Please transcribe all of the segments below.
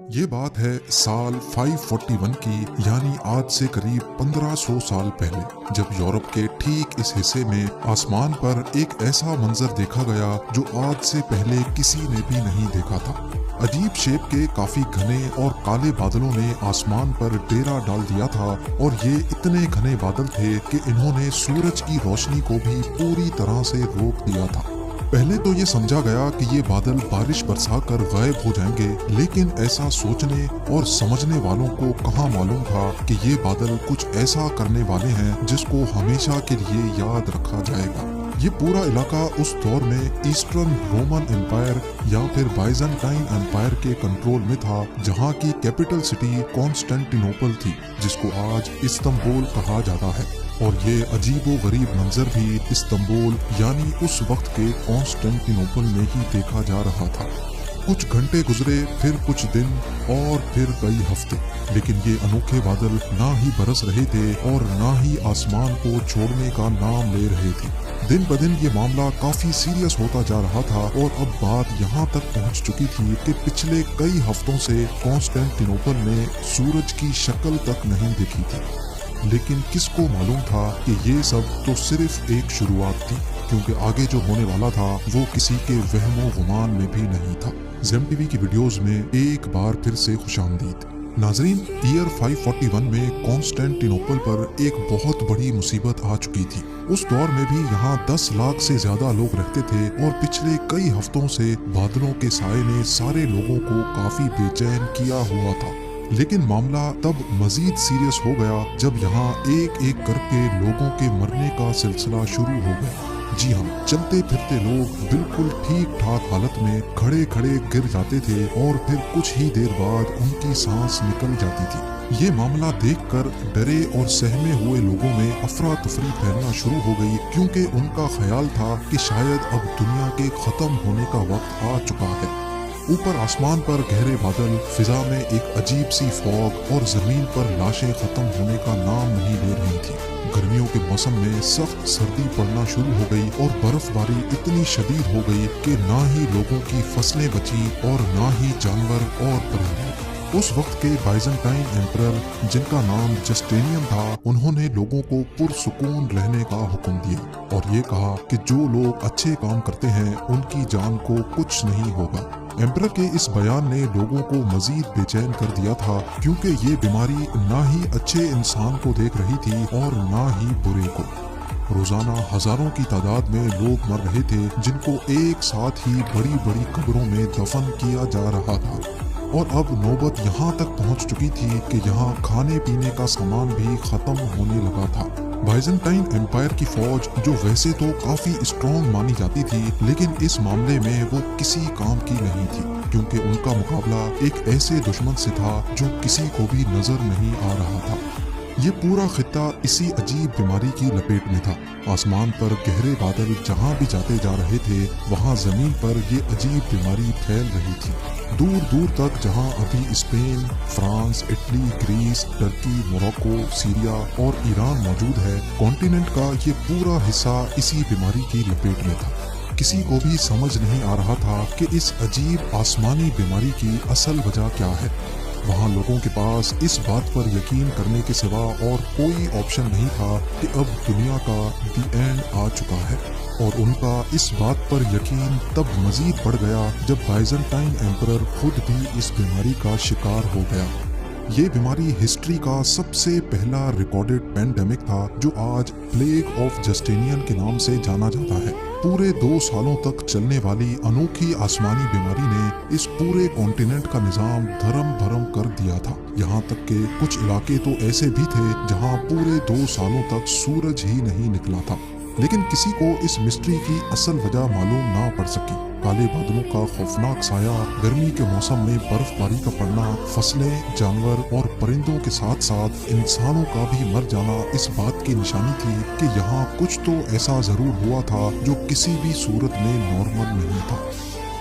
یہ بات ہے سال 541 کی، یعنی آج سے قریب 1500 سال پہلے، جب یورپ کے ٹھیک اس حصے میں آسمان پر ایک ایسا منظر دیکھا گیا جو آج سے پہلے کسی نے بھی نہیں دیکھا تھا۔ عجیب شیپ کے کافی گھنے اور کالے بادلوں نے آسمان پر ڈیرا ڈال دیا تھا، اور یہ اتنے گھنے بادل تھے کہ انہوں نے سورج کی روشنی کو بھی پوری طرح سے روک دیا تھا۔ پہلے تو یہ سمجھا گیا کہ یہ بادل بارش برسا کر غائب ہو جائیں گے، لیکن ایسا سوچنے اور سمجھنے والوں کو کہاں معلوم تھا کہ یہ بادل کچھ ایسا کرنے والے ہیں جس کو ہمیشہ کے لیے یاد رکھا جائے گا۔ یہ پورا علاقہ اس دور میں ایسٹرن رومن امپائر یا پھر بائزنٹائن امپائر کے کنٹرول میں تھا، جہاں کی کیپٹل سٹی کانسٹینٹینوپل تھی، جس کو آج استنبول کہا جاتا ہے۔ اور یہ عجیب و غریب منظر بھی استنبول یعنی اس وقت کے کانسٹینٹینوپل میں ہی دیکھا جا رہا تھا۔ کچھ گھنٹے گزرے، پھر کچھ دن، اور پھر کئی ہفتے، لیکن یہ انوکھے بادل نہ ہی برس رہے تھے اور نہ ہی آسمان کو چھوڑنے کا نام لے رہے تھے۔ دن بدن یہ معاملہ کافی سیریس ہوتا جا رہا تھا، اور اب بات یہاں تک پہنچ چکی تھی کہ پچھلے کئی ہفتوں سے کانسٹینٹینوپل نے سورج کی شکل تک نہیں دیکھی تھی۔ لیکن کس کو معلوم تھا کہ یہ سب تو صرف ایک شروعات تھی، کیونکہ آگے جو ہونے والا تھا وہ کسی کے وہم و گمان میں بھی نہیں تھا۔ زیم ٹی وی کی ویڈیوز میں ایک بار پھر سے خوش آمدید۔ ناظرین، ایئر 541 میں کانسٹینٹینوپل پر ایک بہت بڑی مصیبت آ چکی تھی۔ اس دور میں بھی یہاں 10 لاکھ سے زیادہ لوگ رہتے تھے، اور پچھلے کئی ہفتوں سے بادلوں کے سائے نے سارے لوگوں کو کافی بے چین کیا ہوا تھا۔ لیکن معاملہ تب مزید سیریس ہو گیا جب یہاں ایک ایک کر کے لوگوں کے مرنے کا سلسلہ شروع ہو گیا۔ جی ہاں، چلتے پھرتے لوگ بالکل ٹھیک ٹھاک حالت میں کھڑے کھڑے گر جاتے تھے، اور پھر کچھ ہی دیر بعد ان کی سانس نکل جاتی تھی۔ یہ معاملہ دیکھ کر ڈرے اور سہمے ہوئے لوگوں میں افراتفری پھیلنا شروع ہو گئی، کیونکہ ان کا خیال تھا کہ شاید اب دنیا کے ختم ہونے کا وقت آ چکا ہے۔ اوپر آسمان پر گہرے بادل، فضا میں ایک عجیب سی فوگ، اور زمین پر لاشیں ختم ہونے کا نام نہیں لے رہی تھی۔ گرمیوں کے موسم میں سخت سردی پڑنا شروع ہو گئی، اور برف باری اتنی شدید ہو گئی کہ نہ ہی لوگوں کی فصلیں بچی اور نہ ہی جانور اور پرندے۔ اس وقت کے بائزنٹائن ایمپرر، جن کا نام جسٹینین تھا، انہوں نے لوگوں کو پرسکون رہنے کا حکم دیا، اور یہ کہا کہ جو لوگ اچھے کام کرتے ہیں ان کی جان کو کچھ نہیں ہوگا۔ ایمپرر کے اس بیان نے لوگوں کو مزید بے چین کر دیا تھا، کیونکہ یہ بیماری نہ ہی اچھے انسان کو دیکھ رہی تھی اور نہ ہی برے کو۔ روزانہ ہزاروں کی تعداد میں لوگ مر رہے تھے، جن کو ایک ساتھ ہی بڑی بڑی قبروں میں دفن کیا جا رہا تھا، اور اب نوبت یہاں تک پہنچ چکی تھی کہ یہاں کھانے پینے کا سامان بھی ختم ہونے لگا تھا۔ بائزنٹائن امپائر کی فوج، جو ویسے تو کافی اسٹرانگ مانی جاتی تھی، لیکن اس معاملے میں وہ کسی کام کی نہیں تھی، کیونکہ ان کا مقابلہ ایک ایسے دشمن سے تھا جو کسی کو بھی نظر نہیں آ رہا تھا۔ یہ پورا خطہ اسی عجیب بیماری کی لپیٹ میں تھا۔ آسمان پر گہرے بادل جہاں بھی جاتے جا رہے تھے، وہاں زمین پر یہ عجیب بیماری پھیل رہی تھی۔ دور دور تک جہاں ابھی Spain, France, Italy, Greece, Turkey, Morocco, Syria اور ایران موجود ہے، کانٹیننٹ کا یہ پورا حصہ اسی بیماری کی لپیٹ میں تھا۔ کسی کو بھی سمجھ نہیں آ رہا تھا کہ اس عجیب آسمانی بیماری کی اصل وجہ کیا ہے۔ وہاں لوگوں کے پاس اس بات پر یقین کرنے کے سوا اور کوئی آپشن نہیں تھا کہ اب دنیا کا دی اینڈ آ چکا ہے، اور ان کا اس بات پر یقین تب مزید بڑھ گیا جب بائزنٹائن ایمپرر خود بھی اس بیماری کا شکار ہو گیا۔ یہ بیماری ہسٹری کا سب سے پہلا ریکارڈڈ پینڈیمک تھا، جو آج پلیگ آف جسٹینین کے نام سے جانا جاتا ہے۔ پورے 2 سالوں تک چلنے والی انوکھی آسمانی بیماری نے اس پورے کانٹیننٹ کا نظام دھرم بھرم کر دیا تھا، یہاں تک کہ کچھ علاقے تو ایسے بھی تھے جہاں پورے 2 سالوں تک سورج ہی نہیں نکلا تھا۔ لیکن کسی کو اس مسٹری کی اصل وجہ معلوم نہ پڑ سکی۔ کالے بادلوں کا خوفناک سایہ، گرمی کے موسم میں برف باری کا پڑنا، فصلیں، جانور اور پرندوں کے ساتھ ساتھ انسانوں کا بھی مر جانا اس بات کی نشانی تھی کہ یہاں کچھ تو ایسا ضرور ہوا تھا جو کسی بھی صورت میں نارمل نہیں تھا۔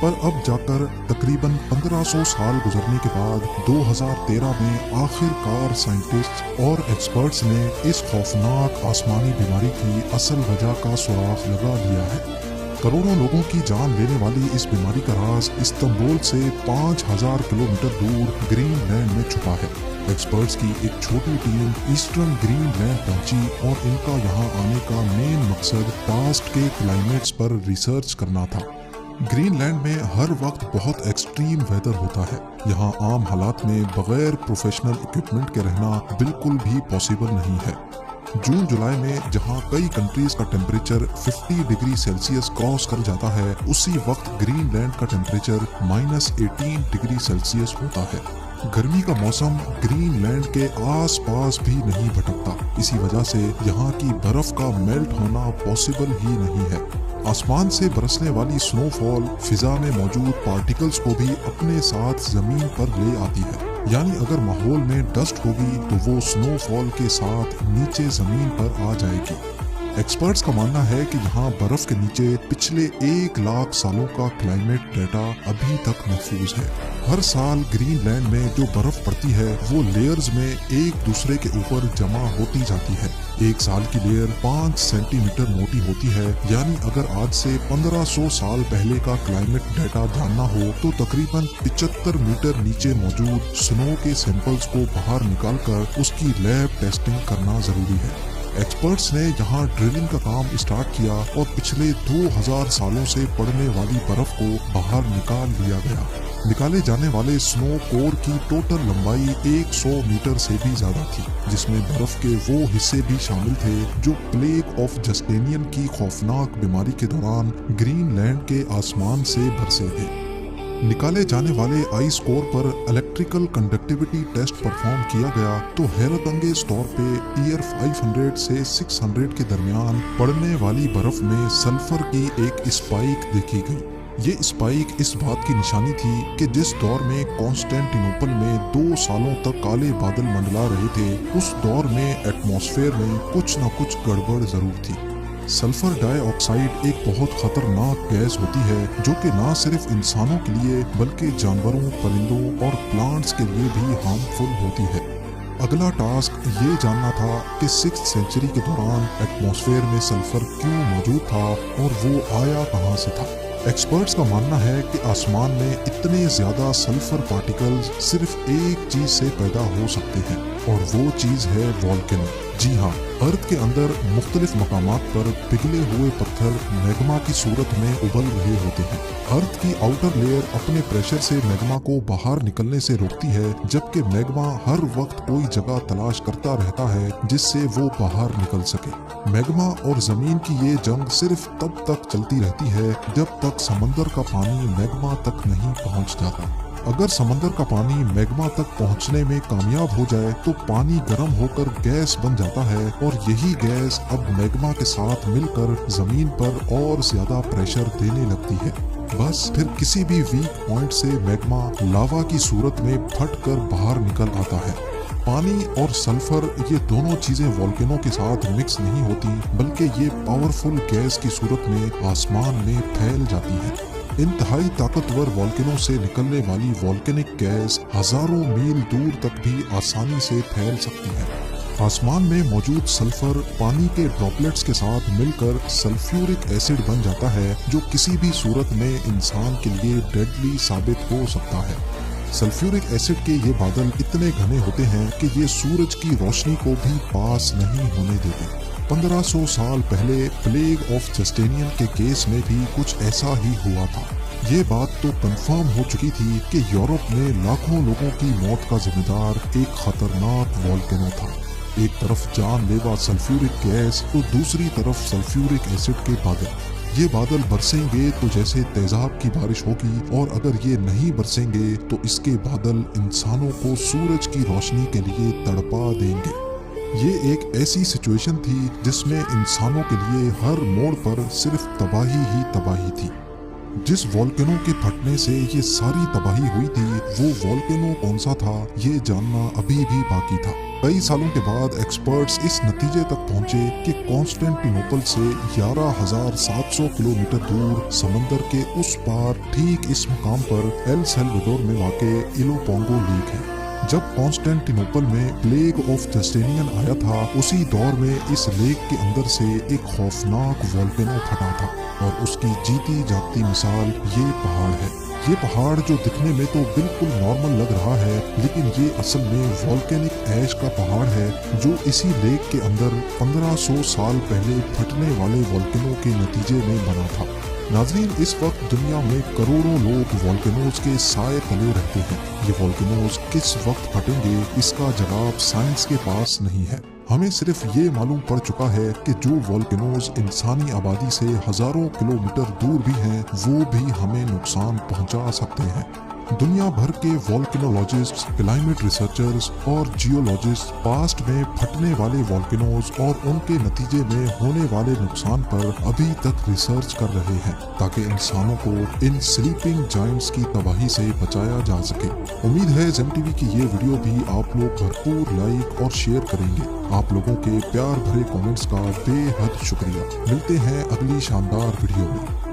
پر اب جا کر تقریباً 1500 سال گزرنے کے بعد 2013 میں آخر کار سائنٹسٹ اور ایکسپرٹس نے اس خوفناک آسمانی بیماری کی اصل وجہ کا سراغ لگا لیا ہے۔ करोड़ों लोगों की जान लेने वाली इस बीमारी का राज इस्तांबुल से 5000 किलोमीटर दूर ग्रीनलैंड में छुपा है। एक्सपर्ट्स की एक छोटी टीम ईस्टर्न ग्रीनलैंड पहुंची और इनका यहाँ आने का मेन मकसद पास्ट के क्लाइमेट्स पर रिसर्च करना था। ग्रीनलैंड में हर वक्त बहुत एक्सट्रीम वेदर होता है। यहाँ आम हालात में बगैर प्रोफेशनल इक्विपमेंट के रहना बिल्कुल भी पॉसिबल नहीं है। जून जुलाई में जहाँ कई कंट्रीज का टेम्परेचर 50 डिग्री सेल्सियस क्रॉस कर जाता है, उसी वक्त ग्रीनलैंड का टेम्परेचर -18 डिग्री सेल्सियस होता है। गर्मी का मौसम ग्रीनलैंड के आसपास भी नहीं भटकता। इसी वजह से यहाँ की बर्फ का मेल्ट होना पॉसिबल ही नहीं है। आसमान से बरसने वाली स्नोफॉल फिजा में मौजूद पार्टिकल्स को भी अपने साथ जमीन पर ले आती है। यानी अगर माहौल में डस्ट होगी तो वो स्नोफॉल के साथ नीचे जमीन पर आ जाएगी। एक्सपर्ट्स का मानना है कि यहाँ बर्फ के नीचे पिछले 1 लाख सालों का क्लाइमेट डेटा अभी तक महफूज है। हर साल ग्रीनलैंड में जो बर्फ पड़ती है वो लेयर्स में एक दूसरे के ऊपर जमा होती जाती है। 1 साल की लेयर 5 सेंटीमीटर मोटी होती है। यानी अगर आज से 1500 साल पहले का क्लाइमेट डेटा जानना हो तो तकरीबन 75 मीटर नीचे मौजूद स्नो के सैंपल्स को बाहर निकालकर उसकी लैब टेस्टिंग करना जरूरी है। एक्सपर्ट्स ने यहाँ ड्रिलिंग का काम स्टार्ट किया और पिछले 2000 सालों से पड़ने वाली बर्फ को बाहर निकाल लिया गया। निकाले जाने वाले स्नो कोर की टोटल लंबाई 100 मीटर से भी ज्यादा थी, जिसमें बर्फ के वो हिस्से भी शामिल थे जो प्लेग ऑफ जस्टेनियन की खौफनाक बीमारी के दौरान ग्रीनलैंड के आसमान से बरसे थे। निकाले जाने वाले आइस कोर पर इलेक्ट्रिकल कंडक्टिविटी टेस्ट परफॉर्म किया गया तो हैरत अंगेज तौर पे ईयर 500 से 600 के दरमियान पड़ने वाली बर्फ में सल्फर की एक स्पाइक देखी गई। ये स्पाइक इस बात की निशानी थी कि जिस दौर में कॉन्स्टेंटिनोपल में 2 सालों तक काले बादल मंडला रहे थे, उस दौर में एटमॉस्फेयर में कुछ न कुछ गड़बड़ जरूर थी। सल्फर डाइऑक्साइड एक बहुत खतरनाक गैस होती है जो कि न सिर्फ इंसानों के लिए बल्कि जानवरों, परिंदों और प्लांट्स के लिए भी हार्मफुल होती है। अगला टास्क ये जानना था कि 6th सेंचुरी के दौरान एटमॉस्फेयर में सल्फर क्यों मौजूद था और वो आया कहाँ से था। एक्सपर्ट्स का मानना है कि आसमान में इतने ज्यादा सल्फर पार्टिकल्स सिर्फ एक चीज से पैदा हो सकते हैं और वो चीज है वोल्केनो। जी हाँ, अर्थ के अंदर मुख्तलिफ मकामात पर पिघले हुए पत्थर मैग्मा की सूरत में उबल रहे होते हैं। अर्थ की आउटर लेयर अपने प्रेशर से मैग्मा को बाहर निकलने से रोकती है, जबकि मैग्मा हर वक्त कोई जगह तलाश करता रहता है जिससे वो बाहर निकल सके। मैग्मा और जमीन की ये जंग सिर्फ तब तक चलती रहती है जब तक समंदर का पानी मैग्मा तक नहीं पहुंच जाता। अगर समंदर का पानी मैग्मा तक पहुंचने में कामयाब हो जाए तो पानी गर्म होकर गैस बन जाता है और यही गैस अब मैग्मा के साथ मिलकर जमीन पर और ज्यादा प्रेशर देने लगती है। बस फिर किसी भी वीक पॉइंट से मैग्मा लावा की सूरत में फटकर बाहर निकल आता है। पानी और सल्फर ये दोनों चीजें वोल्केनो के साथ मिक्स नहीं होती, बल्कि ये पावरफुल गैस की सूरत में आसमान में फैल जाती है। इंतहाई ताकतवर वोल्केनो से निकलने वाली वोल्केनिक गैस हजारों मील दूर तक भी आसानी से फैल सकती है। आसमान में मौजूद सल्फर पानी के ड्रॉपलेट्स के साथ मिलकर सल्फ्यूरिक एसिड बन जाता है, जो किसी भी सूरत में इंसान के लिए डेडली साबित हो सकता है। सल्फ्यूरिक एसिड के ये बादल इतने घने होते हैं कि ये सूरज की रोशनी को भी पास नहीं होने देते। 1500 साल पहले प्लेग ऑफ जस्टेनियन के केस में भी कुछ ऐसा ही हुआ था। ये बात तो कंफर्म हो चुकी थी कि यूरोप में लाखों लोगों की मौत का जिम्मेदार एक खतरनाक वोल्केनो था। एक तरफ जानलेवा सल्फ्यूरिक गैस तो दूसरी तरफ सल्फ्यूरिक एसिड के बादल। ये बादल बरसेंगे तो जैसे तेजाब की बारिश होगी, और अगर ये नहीं बरसेंगे तो इसके बादल इंसानों को सूरज की रोशनी के लिए तड़पा देंगे। ये एक ऐसी सिचुएशन थी जिसमें इंसानों के लिए हर मोड़ पर सिर्फ तबाही ही तबाही थी। जिस वोल्केनो के फटने से ये सारी तबाही हुई थी, वो वोल्केनो कौन सा था ये जानना अभी भी बाकी था। कई सालों के बाद एक्सपर्ट्स इस नतीजे तक पहुंचे कि कॉन्स्टेंटिनोपल से 11,700 किलोमीटर दूर समंदर के उस पार ठीक इस मुकाम पर एल सैल्वाडोर में वाक़े इलोपोंगो लेक है। जब कॉन्स्टेंटिनोपल में प्लेग ऑफ जस्टिनियन आया था, उसी दौर में इस लेक के अंदर से एक खौफनाक वोल्केनो फटा था और उसकी जीती जागती मिसाल ये पहाड़ है। ये पहाड़ जो दिखने में तो बिल्कुल नॉर्मल लग रहा है, लेकिन ये असल में वोल्केनिक ऐश का पहाड़ है जो इसी लेक के अंदर 1500 साल पहले फटने वाले वोल्केनो के नतीजे में बना था। नाज़रीन, इस वक्त दुनिया में करोड़ों लोग वोल्केनोज के साए तले रहते हैं। ये वोल्केनोज किस वक्त फटेंगे, इसका जवाब साइंस के पास नहीं है। हमें सिर्फ ये मालूम पड़ चुका है कि जो वोल्केनोज इंसानी आबादी से हजारों किलोमीटर दूर भी हैं, वो भी हमें नुकसान पहुंचा सकते हैं। दुनिया भर के वोल्केनोलॉजिस्ट्स, क्लाइमेट रिसर्चर्स और जियोलॉजिस्ट पास्ट में फटने वाले वोल्केनोज और उनके नतीजे में होने वाले नुकसान पर अभी तक रिसर्च कर रहे हैं ताकि इंसानों को इन स्लीपिंग जायंट्स की तबाही से बचाया जा सके। उम्मीद है ZEM की ये वीडियो भी आप लोग भरपूर लाइक और शेयर करेंगे। आप लोगों के प्यार भरे कमेंट्स का बेहद शुक्रिया। मिलते हैं अगली शानदार वीडियो में।